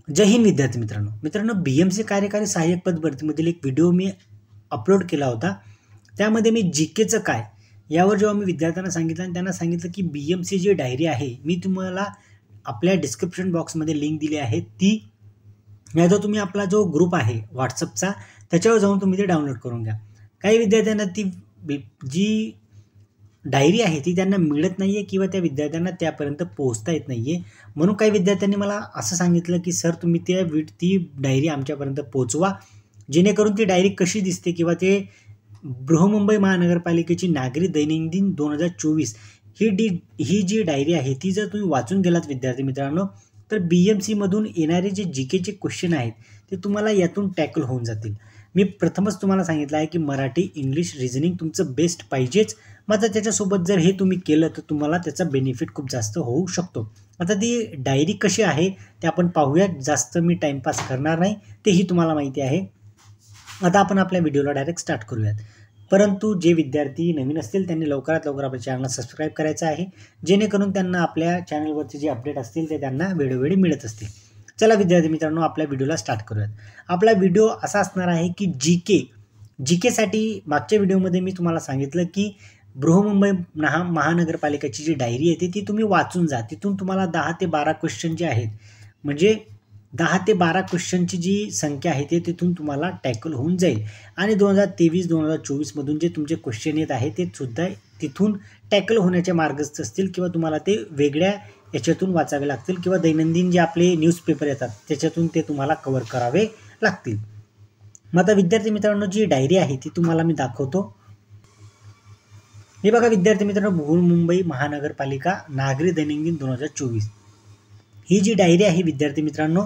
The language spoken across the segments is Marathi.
जय हिंद विद्यार्थी मित्रांनो, BMC कार्यकारी सहाय्यक पद भरतीमधील एक व्हिडिओ मी अपलोड केला होता. त्यामध्ये मी जीकेचं काय यावर जेव्हा मी विद्यार्थ्यांना सांगितलं आणि त्यांना सांगितलं की BMC जी डायरी आहे मी तुम्हाला आपल्या डिस्क्रिप्शन बॉक्समध्ये लिंक दिली आहे, ती नाहीतर तुम्ही आपला जो ग्रुप आहे WhatsAppचा त्याच्यावर जाऊन तुम्ही ते डाउनलोड करून घ्या. काही विद्यार्थ्यांना ती जी डायरी आहे ती त्यांना मिळत नाहीये किंवा त्या विद्यार्थ्यांना त्यापर्यंत पोहोचता येत नाहीये. म्हणून काही विद्यार्थ्यांनी मला असं सांगितलं की सर तुम्ही ती डायरी आमच्यापर्यंत पोहोचवा, जेणेकरून ती डायरी कशी दिसते किंवा ते बृहन्मुंबई महानगरपालिकेची नागरी दैनंदिन 2024 ही जी डायरी आहे ती जर तुम्ही वाचून गेलात विद्यार्थी मित्रांनो, तर BMC मधून येणारे जे जीकेचे क्वेश्चन आहेत ते तुम्हाला यातून टॅकल होऊन जातील. मी प्रथमच तुम्हाला सांगितलं आहे की मराठी, इंग्लिश, रिझनिंग तुमचं बेस्ट पाहिजेच. मात्र त्याच्यासोबत जर हे तुम्ही केलं तर तुम्हाला त्याचा बेनिफिट खूप जास्त होऊ शकतो. आता ती डायरी कशी आहे ते आपण पाहूयात. जास्त मी टाईमपास करणार नाही, तेही तुम्हाला माहिती आहे. आता आपण आपल्या व्हिडिओला डायरेक्ट स्टार्ट करूयात. परंतु जे विद्यार्थी नवीन असतील त्यांनी लवकरात लवकर आपल्या चॅनलला सबस्क्राईब करायचं आहे, जेणेकरून त्यांना आपल्या चॅनलवरचे जे अपडेट असतील ते त्यांना वेळोवेळी मिळत असतील. चला विद्यार्थी मित्रांनो, आपल्या व्हिडिओला स्टार्ट करूयात. आपला व्हिडिओ असा असणार आहे की जीकेसाठी मागच्या व्हिडिओमध्ये मी तुम्हाला सांगितलं की बृहन्मुंबई महानगरपालिकेची जी डायरी आहे ती तुम्ही वाचून जा. तिथून तुम्हाला 10 ते 12 क्वेश्चन जे आहेत, म्हणजे 10 ते 12 क्वेश्चनची जी संख्या आहे ते तिथून तुम्हाला टॅकल होऊन जाईल. आणि 2023-2024 मधून जे तुमचे क्वेश्चन येत आहे ते सुद्धा तिथून टॅकल होण्याचे मार्गच असतील किंवा तुम्हाला ते वेगळ्या याच्यातून वाचावे लागतील किंवा दैनंदिन जे आपले न्यूजपेपर येतात त्याच्यातून ते तुम्हाला कव्हर करावे लागतील. मग आता विद्यार्थी मित्रांनो, जी डायरी आहे ती तुम्हाला मी दाखवतो. हे बघा विद्यार्थी मित्रांनो, बृहन्मुंबई महानगरपालिका नागरी दैनंदिन 2024 ही जी डायरी आहे विद्यार्थी मित्रांनो,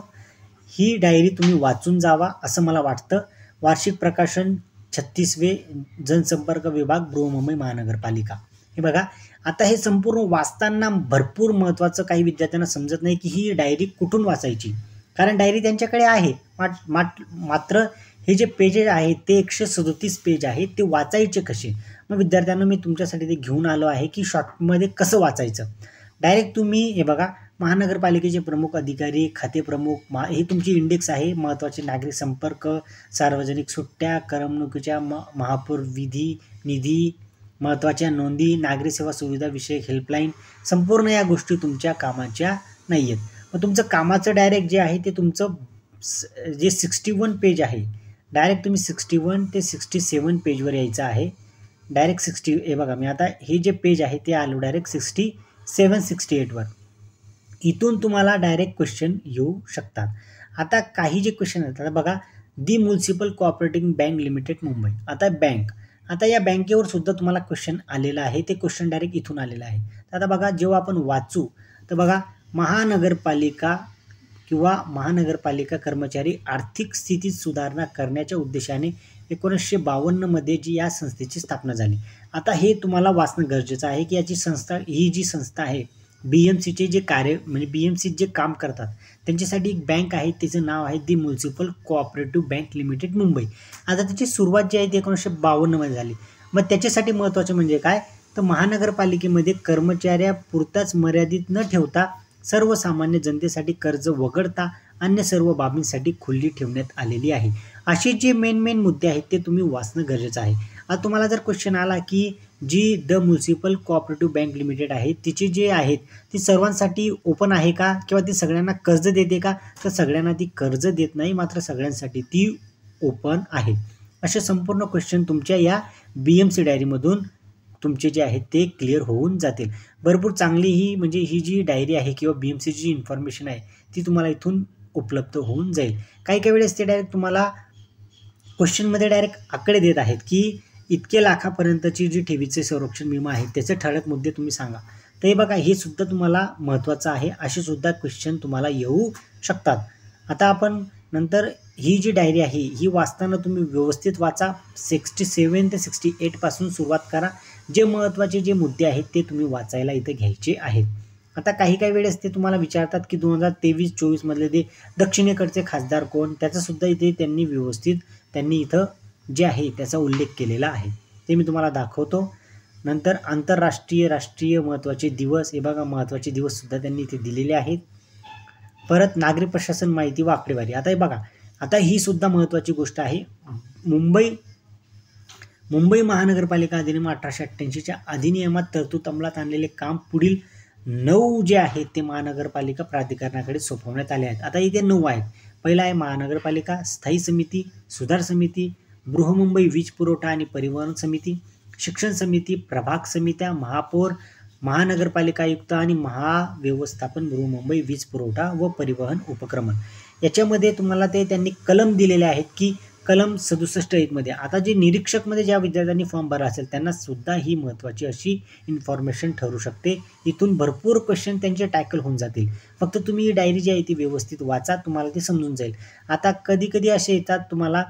ही डायरी तुम्ही वाचून जावा असं मला वाटतं. वार्षिक प्रकाशन 36वे जनसंपर्क विभाग बृहन्मुंबई महानगरपालिका. हे बघा, आता हे संपूर्ण वाचताना भरपूर महत्त्वाचं काही विद्यार्थ्यांना समजत नाही की ही डायरी कुठून वाचायची, कारण डायरी त्यांच्याकडे आहे. मात्र हे जे पेजेस आहेत ते 137 पेज आहेत, ते वाचायचे कसे. मग विद्यार्थ्यांना मी तुमच्यासाठी ते घेऊन आलो आहे की शॉर्टमध्ये कसं वाचायचं. डायरेक्ट तुम्ही हे बघा, महानगरपालिकेचे प्रमुख अधिकारी, खाते प्रमुख, हे तुमची इंडेक्स आहे. महत्त्वाचे नागरिक संपर्क, सार्वजनिक सुट्ट्या, करमणुकीच्या महापौर निधी, महत्त्वाच्या नोंदी, नागरी सेवा सुविधा विषयक हेल्पलाईन, संपूर्ण या गोष्टी तुमच्या कामाच्या नाही आहेत. मग तुमचं कामाचं डायरेक्ट जे आहे ते तुमचं जे 61 पेज आहे, डायरेक्ट तुम्ही 61 ते 67 पेजवर यायचं आहे. डायरेक्ट 60, हे बघा मी आता हे जे पेज आहे ते आलो डायरेक्ट 67-68 वर. इथून तुम्हाला डायरेक्ट क्वेश्चन येऊ शकतात. आता काही जे क्वेश्चन आहेत, आता बघा, the municipal cooperative bank limited Mumbai. आता बँक, आता या बँकेवर सुद्धा तुम्हाला क्वेश्चन आलेला आहे. ते क्वेश्चन डायरेक्ट इथून आलेलं आहे. आता बघा, जेव्हा आपण वाचू तर बघा, महानगरपालिका किंवा महानगरपालिका कर्मचारी आर्थिक स्थितीत सुधारणा करण्याच्या उद्देशाने 1952 मध्ये जी या संस्थेची स्थापना झाली. आता हे तुम्हाला वाचणं गरजेचं आहे की याची संस्था, ही जी संस्था आहे BMCचे जे कार्य, म्हणजे BMC जे काम करतात त्यांच्यासाठी एक बँक आहे, तिचं नाव आहे the municipal cooperative bank limited Mumbai. आता त्याची सुरुवात जी आहे ती 1952 मध्ये झाली. मग त्याच्यासाठी महत्त्वाचं म्हणजे काय, तर महानगरपालिकेमध्ये कर्मचाऱ्यापुरताच मर्यादित न ठेवता सर्वसामान्य जनतेसाठी कर्ज वगळता अन्य सर्व बाबींसाठी खुली ठेवण्यात आलेली आहे. असे जे मेन मुद्दे आहेत ते तुम्ही वाचणं गरजेचं आहे. आता तुम्हाला जर क्वेश्चन आला की जी the municipal cooperative bank limited आहे तिचे जे आहेत ती सर्वांसाठी ओपन आहे का, किंवा ती सगळ्यांना कर्ज देते का, तर सगळ्यांना ती कर्ज देत नाही, मात्र सगळ्यांसाठी ती ओपन आहे. असे संपूर्ण क्वेश्चन तुमच्या या BMC डायरीमधून तुमचे जे आहेत ते क्लिअर होऊन जातील. भरपूर चांगली ही, म्हणजे ही जी डायरी आहे किंवा BMCची जी इन्फॉर्मेशन आहे ती तुम्हाला इथून उपलब्ध होऊन जाईल. काही वेळेस ते डायरेक्ट तुम्हाला क्वेश्चनमध्ये डायरेक्ट आकडे देत आहेत की इतके लाखापर्यंतची जी ठेवीचे संरक्षण विमा आहे त्याचे ठळक मुद्दे तुम्ही सांगा. तर हे बघा, हे सुद्धा तुम्हाला महत्त्वाचं आहे. असे सुद्धा क्वेश्चन तुम्हाला येऊ शकतात. आता आपण नंतर ही जी डायरी आहे ही वाचताना तुम्ही व्यवस्थित वाचा. 67 ते 68 पासून सुरुवात करा. जे महत्त्वाचे जे मुद्दे आहेत ते तुम्ही वाचायला इथे घ्यायचे आहेत. आता काही वेळेस ते तुम्हाला विचारतात की 2023-24 मधले ते दक्षिणेकडचे खासदार कोण, त्याचा सुद्धा इथे त्यांनी इथं जे आहे त्याचा उल्लेख केलेला आहे, ते मी तुम्हाला दाखवतो. नंतर आंतरराष्ट्रीय, राष्ट्रीय महत्त्वाचे दिवस, हे बघा महत्त्वाचे दिवस सुद्धा त्यांनी इथे दिलेले आहेत. परत नागरी प्रशासन माहिती व आकडेवारी. आता हे बघा, आता ही सुद्धा महत्त्वाची गोष्ट आहे. मुंबई महानगरपालिका अधिनियम 1888च्या अधिनियमात तरतूद अंमलात आणलेले काम पुढील 9 जे आहेत ते महानगरपालिका प्राधिकरणाकडे सोपवण्यात आले आहेत. आता इथे 9 आहेत. पहिला आहे महानगरपालिका स्थायी समिती, सुधार समिती, बृहन्मुंबई वीज पुरवठा आणि परिवहन समिती, शिक्षण समिती, प्रभाग समित्या, महापौर, महानगरपालिका आयुक्त आणि महाव्यवस्थापन बृहन्मुंबई वीज पुरवठा व परिवहन उपक्रमण. याच्यामध्ये तुम्हाला ते त्यांनी कलम दिलेले आहेत की कलम 67 मध्ये. आता जे निरीक्षकमध्ये ज्या विद्यार्थ्यांनी फॉर्म भरला असेल त्यांना सुद्धा ही महत्त्वाची अशी इन्फॉर्मेशन ठरू शकते. इथून भरपूर क्वेश्चन त्यांचे टॅकल होऊन जातील. फक्त तुम्ही ही डायरी जी आहे ती व्यवस्थित वाचा, तुम्हाला ती समजून जाईल. आता कधी कधी असे येतात तुम्हाला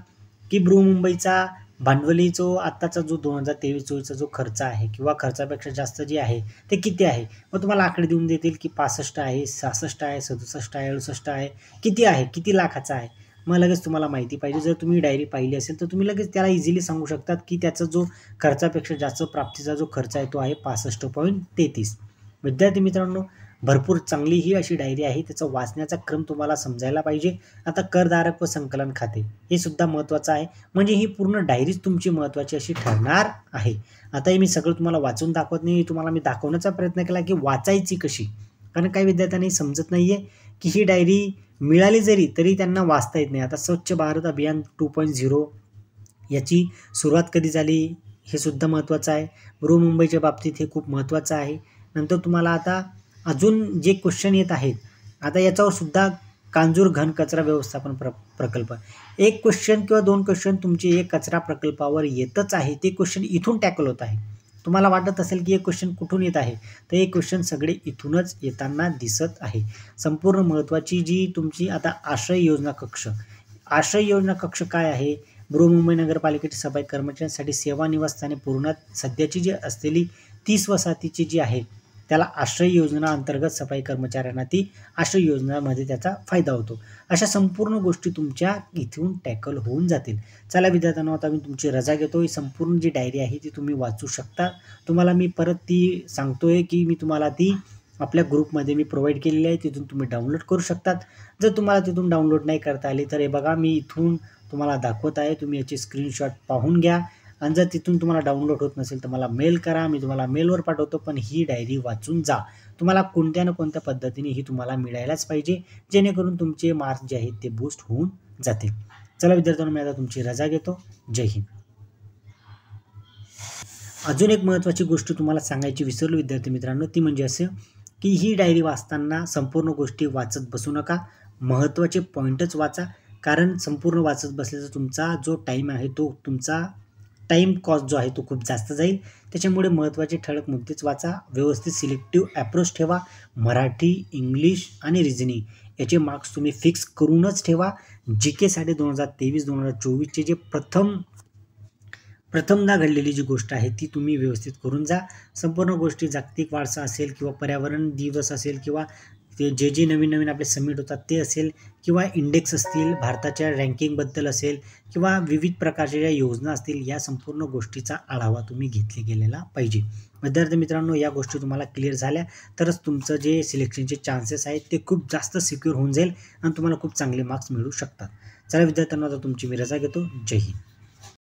की बृहन्मुंबईचा भांडवली जो आत्ताचा जो 2023-24चा जो खर्च आहे किंवा खर्चापेक्षा जास्त जे आहे ते किती आहे, मग तुम्हाला आकडे देऊन देतील की 65 आहे, 66 आहे, 67 आहे, 68 आहे, किती आहे, किती लाखाचा आहे. मग लगेच तुम्हाला माहिती पाहिजे. जर तुम्ही डायरी पाहिली असेल तर तुम्ही लगेच त्याला इझिली सांगू शकतात की त्याचा जो खर्चापेक्षा जास्त प्राप्तीचा जो खर्च आहे तो आहे 65.33. विद्यार्थी मित्रांनो, भरपूर चांगली ही अशी डायरी आहे. त्याचा वाचण्याचा क्रम तुम्हाला समजायला पाहिजे. आता करधारक व संकलन खाते हे सुद्धा महत्त्वाचं आहे. म्हणजे ही पूर्ण डायरीच तुमची महत्त्वाची अशी ठरणार आहे. आता हे मी सगळं तुम्हाला वाचून दाखवत नाही, तुम्हाला मी दाखवण्याचा प्रयत्न केला की वाचायची कशी. कारण काही विद्यार्थ्यांनी समजत नाही आहे की ही डायरी मिळाली जरी तरी त्यांना वाचता येत नाही. आता स्वच्छ भारत अभियान 2.0 याची सुरुवात कधी झाली हे सुद्धा महत्त्वाचं आहे. बृहन्मुंबईच्या बाबतीत हे खूप महत्त्वाचं आहे. नंतर तुम्हाला आता अजून जे क्वेश्चन येत आहेत, आता याच्यावर सुद्धा कांजूर घन कचरा व्यवस्थापन प्रकल्प. एक क्वेश्चन किंवा 2 क्वेश्चन तुमचे एक कचरा प्रकल्पावर येतच आहे. ते क्वेश्चन इथून टॅकल होत आहे. तुम्हाला वाटत असेल की हे क्वेश्चन कुठून येत आहे, तर हे क्वेश्चन सगळे इथूनच येताना दिसत आहे. संपूर्ण महत्त्वाची जी तुमची आता आश्रय योजना कक्ष. आश्रय योजना कक्ष काय आहे? बृहन्मुंबई नगरपालिकेच्या सफाई कर्मचाऱ्यांसाठी सेवा निवासस्थाने पुरवण्यात सध्याची जी असलेली 30 वसाहतीची जी आहे त्याला आश्रय योजना अंतर्गत सफाई कर्मचाऱ्यांना ती आश्रय योजनामध्ये त्याचा फायदा होतो. अशा संपूर्ण गोष्टी तुमच्या इथून टॅकल होऊन जातील. चला विद्यार्थ्यांनो, आता मी तुमची रजा घेतो. ही संपूर्ण जी डायरी आहे ती तुम्ही वाचू शकता. तुम्हाला मी परत ती सांगतोय की मी तुम्हाला ती आपल्या ग्रुपमध्ये मी प्रोव्हाइड केलेली आहे, तिथून तुम्ही डाउनलोड करू शकतात. जर तुम्हाला तिथून डाउनलोड नाही करता आली तर हे बघा मी इथून तुम्हाला दाखवत आहे. तुम्ही याची स्क्रीनशॉट पाहून घ्या आणि जर तिथून तुम्हाला डाउनलोड होत नसेल तर मला मेल करा, मी तुम्हाला मेलवर पाठवतो. पण ही डायरी वाचून जा. तुम्हाला कोणत्या ना कोणत्या पद्धतीने ही तुम्हाला मिळायलाच पाहिजे, जेणेकरून तुमचे मार्क्स जे आहेत ते बूस्ट होऊन जातील. चला विद्यार्थ्यांनो, मी आता तुमची रजा घेतो. जय हिंद. अजून एक महत्त्वाची गोष्ट तुम्हाला सांगायची विसरलो विद्यार्थी मित्रांनो, ती म्हणजे असं की ही डायरी वाचताना संपूर्ण गोष्टी वाचत बसू नका. महत्त्वाचे पॉईंटच वाचा. कारण संपूर्ण वाचत बसल्याचा तुमचा जो टाईम आहे तो तुमचा टाईम कॉस्ट जो आहे तो खूप जास्त जाईल. त्याच्यामुळे महत्त्वाचे ठळक मुद्देच वाचा. व्यवस्थित सिलेक्टिव्ह अप्रोच ठेवा. मराठी, इंग्लिश आणि रिझनिंग याचे मार्क्स तुम्ही फिक्स करूनच ठेवा. GK साठी 2023-2024चे जे प्रथमदा घडलेली जी गोष्ट आहे ती तुम्ही व्यवस्थित करून जा. संपूर्ण गोष्टी जागतिक वारसा असेल किंवा पर्यावरण दिवस असेल किंवा ते जे नवीन आपले समिट होतात ते असेल किंवा इंडेक्स असतील, भारताच्या रँकिंगबद्दल असेल किंवा विविध प्रकारच्या ज्या योजना असतील, या संपूर्ण गोष्टीचा आढावा तुम्ही घेतला गेलेला पाहिजे. विद्यार्थी मित्रांनो, या गोष्टी तुम्हाला क्लिअर झाल्या तरच तुमचं जे सिलेक्शनचे चान्सेस आहेत ते खूप जास्त सिक्युअर होऊन जाईल आणि तुम्हाला खूप चांगले मार्क्स मिळू शकतात. चला विद्यार्थ्यांना, आता तुमची मी रजा घेतो. जय हिंद.